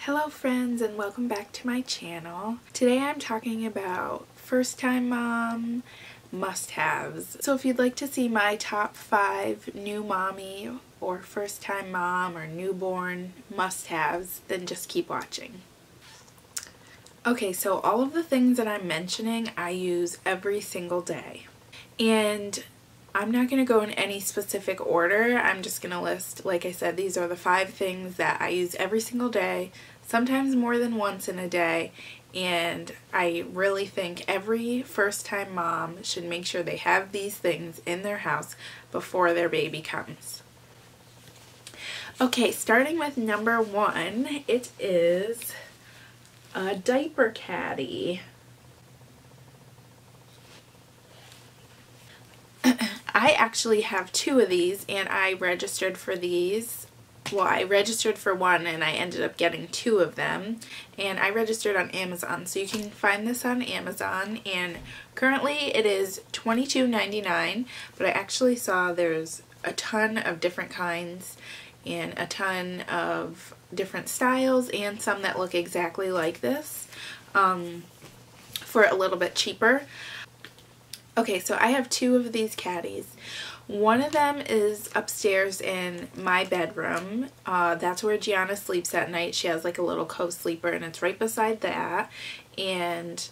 Hello friends, and welcome back to my channel. Today I'm talking about first time mom must-haves. So if you'd like to see my top 5 new mommy or first time mom or newborn must-haves, then just keep watching. Okay, so all of the things that I'm mentioning I use every single day. And I'm not going to go in any specific order. I'm just going to list, like I said, these are the 5 things that I use every single day, sometimes more than once in a day, and I really think every first-time mom should make sure they have these things in their house before their baby comes. Okay, starting with number 1, it is a Diaper Caddy. I actually have 2 of these, and I registered for these. Well, I registered for 1 and I ended up getting 2 of them, and I registered on Amazon, so you can find this on Amazon, and currently it is $22.99, but I actually saw there's a ton of different kinds and a ton of different styles and some that look exactly like this for a little bit cheaper. Okay, so I have 2 of these caddies. One of them is upstairs in my bedroom. That's where Gianna sleeps at night. She has like a little co-sleeper, and it's right beside that. And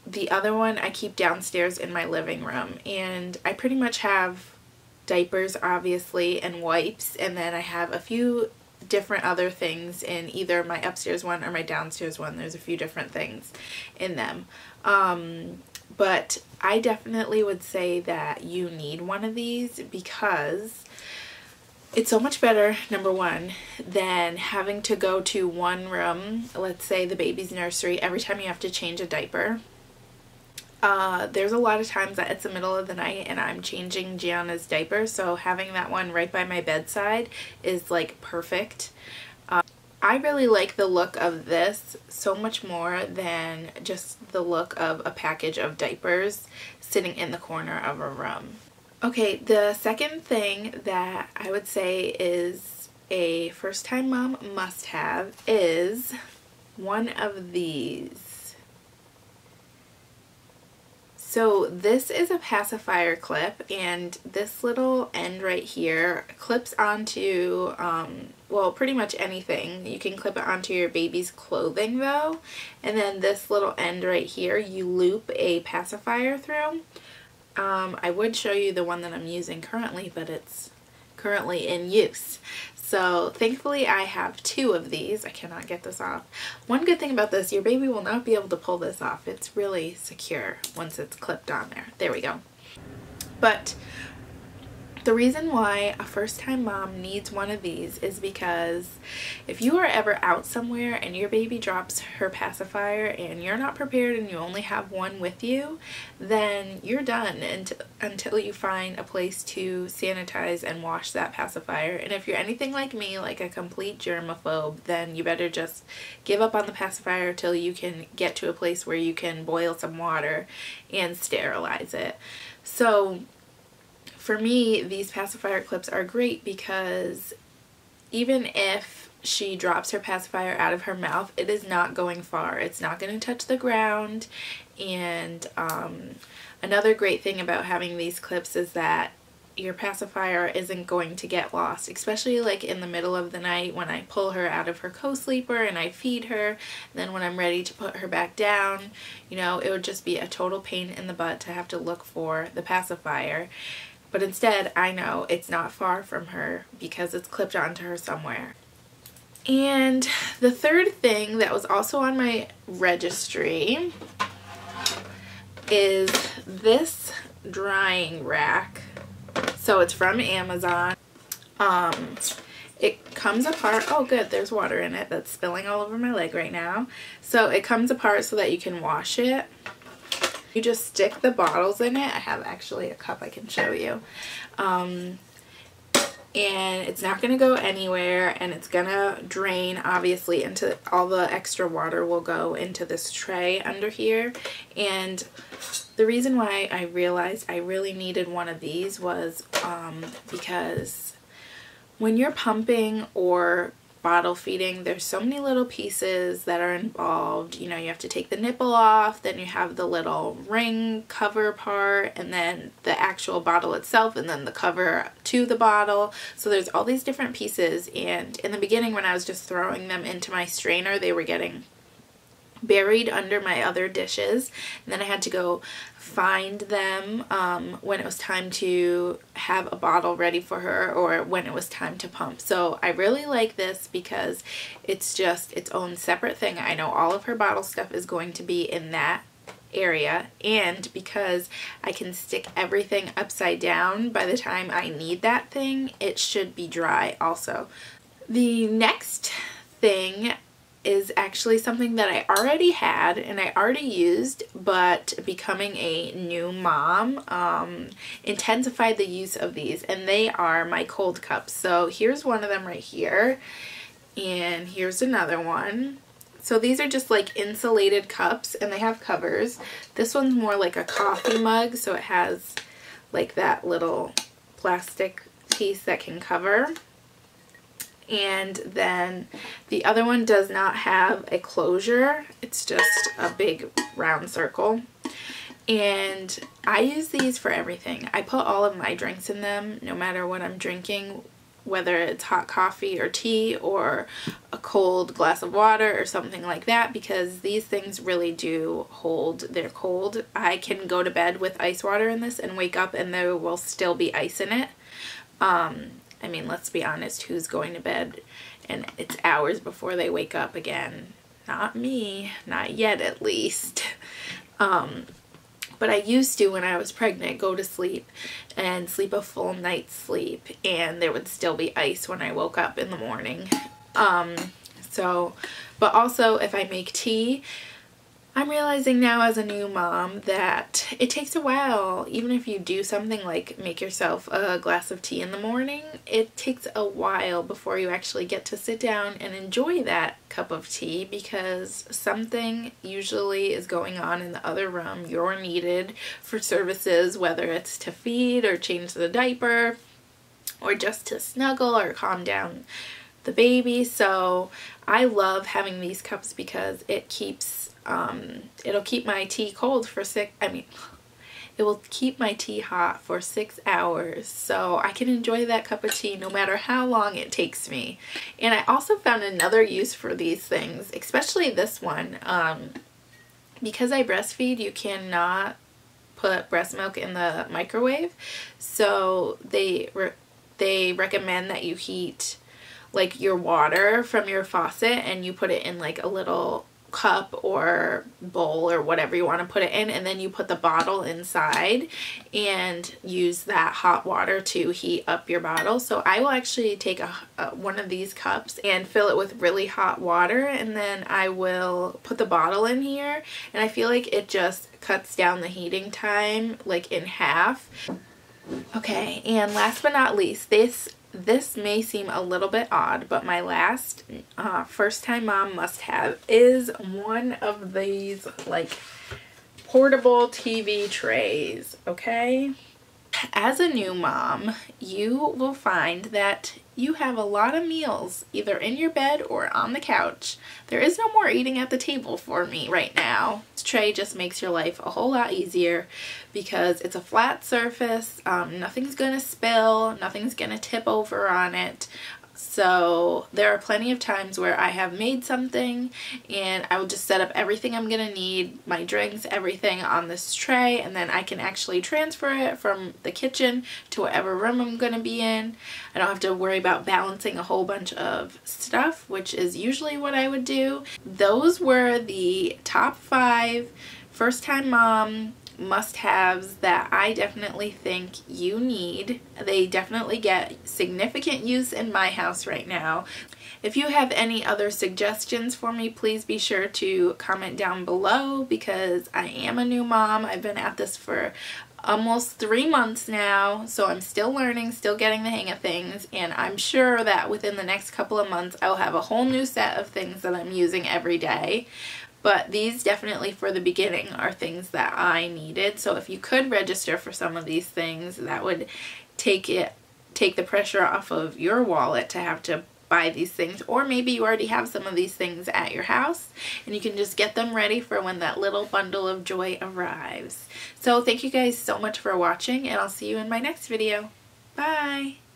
the other one I keep downstairs in my living room. And I pretty much have diapers, obviously, and wipes. And then I have a few different other things in either my upstairs one or my downstairs one. There's a few different things in them. But I definitely would say that you need one of these because it's so much better, number 1, than having to go to one room, let's say the baby's nursery, every time you have to change a diaper. There's a lot of times that it's the middle of the night and I'm changing Gianna's diaper, so having that one right by my bedside is like perfect. I really like the look of this so much more than just the look of a package of diapers sitting in the corner of a room. Okay, the second thing that I would say is a first-time mom must-have is one of these. So this is a pacifier clip, and this little end right here clips onto, well, pretty much anything. You can clip it onto your baby's clothing though, and then this little end right here you loop a pacifier through. I would show you the one that I'm using currently, but it's currently in use. So thankfully I have 2 of these. I cannot get this off. One good thing about this, your baby will not be able to pull this off. It's really secure once it's clipped on there. There we go. But the reason why a first-time mom needs one of these is because if you are ever out somewhere and your baby drops her pacifier and you're not prepared and you only have one with you, then you're done until you find a place to sanitize and wash that pacifier. And if you're anything like me, like a complete germaphobe, then you better just give up on the pacifier till you can get to a place where you can boil some water and sterilize it. So for me, these pacifier clips are great because even if she drops her pacifier out of her mouth, it is not going far. It's not going to touch the ground. And another great thing about having these clips is that your pacifier isn't going to get lost, especially like in the middle of the night when I pull her out of her co-sleeper and I feed her. Then when I'm ready to put her back down, you know, it would just be a total pain in the butt to have to look for the pacifier. But instead, I know it's not far from her because it's clipped onto her somewhere. And the third thing that was also on my registry is this drying rack. So it's from Amazon. It comes apart. Oh good, there's water in it that's spilling all over my leg right now. So it comes apart so that you can wash it. You just stick the bottles in it. I have actually a cup I can show you. And it's not going to go anywhere, and it's going to drain obviously into all the extra water will go into this tray under here. And the reason why I realized I really needed one of these was because when you're pumping or bottle feeding, there's so many little pieces that are involved. You know, you have to take the nipple off, then you have the little ring cover part, and then the actual bottle itself, and then the cover to the bottle. So there's all these different pieces, and in the beginning when I was just throwing them into my strainer, they were getting buried under my other dishes, and then I had to go find them when it was time to have a bottle ready for her, or when it was time to pump. So I really like this because it's just its own separate thing. I know all of her bottle stuff is going to be in that area, and because I can stick everything upside down by the time I need that thing, it should be dry also. The next thing is actually something that I already had and I already used, but becoming a new mom intensified the use of these, and they are my cold cups. So here's one of them right here, and here's another one. So these are just like insulated cups, and they have covers. This one's more like a coffee mug, so it has like that little plastic piece that can cover. And then the other one does not have a closure. It's just a big round circle. And I use these for everything. I put all of my drinks in them, no matter what I'm drinking, whether it's hot coffee or tea or a cold glass of water or something like that, because these things really do hold their cold. I can go to bed with ice water in this and wake up and there will still be ice in it. I mean, let's be honest, who's going to bed and it's hours before they wake up again? Not me, not yet at least. But I used to, when I was pregnant, go to sleep and sleep a full night's sleep, and there would still be ice when I woke up in the morning. But also if I make tea, I'm realizing now as a new mom that it takes a while. Even if you do something like make yourself a glass of tea in the morning, it takes a while before you actually get to sit down and enjoy that cup of tea, because something usually is going on in the other room. You're needed for services, whether it's to feed or change the diaper or just to snuggle or calm down the baby. So I love having these cups because it keeps it'll keep my tea cold for it will keep my tea hot for 6 hours, so I can enjoy that cup of tea no matter how long it takes me. And I also found another use for these things, especially this one. Because I breastfeed, you cannot put breast milk in the microwave, so they recommend that you heat like your water from your faucet and you put it in like a little cup or bowl or whatever you want to put it in, and then you put the bottle inside and use that hot water to heat up your bottle. So I will actually take one of these cups and fill it with really hot water, and then I will put the bottle in here, and I feel like it just cuts down the heating time like in half. Okay, and last but not least, this may seem a little bit odd, but my last first time mom must have is one of these like portable TV trays, okay? As a new mom, you will find that you have a lot of meals either in your bed or on the couch. There is no more eating at the table for me right now. This tray just makes your life a whole lot easier because it's a flat surface. Nothing's gonna spill, nothing's gonna tip over on it. So there are plenty of times where I have made something and I will just set up everything I'm gonna need, my drinks, everything on this tray, and then I can actually transfer it from the kitchen to whatever room I'm gonna be in. I don't have to worry about balancing a whole bunch of stuff, which is usually what I would do. Those were the top 5 first-time mom must-haves that I definitely think you need. They definitely get significant use in my house right now. If you have any other suggestions for me, please be sure to comment down below, because I am a new mom. I've been at this for almost 3 months now, so I'm still learning, still getting the hang of things, and I'm sure that within the next couple of months I'll have a whole new set of things that I'm using every day. But these definitely for the beginning are things that I needed. So if you could register for some of these things, that would take the pressure off of your wallet to have to buy these things, or maybe you already have some of these things at your house and you can just get them ready for when that little bundle of joy arrives. So thank you guys so much for watching, and I'll see you in my next video. Bye!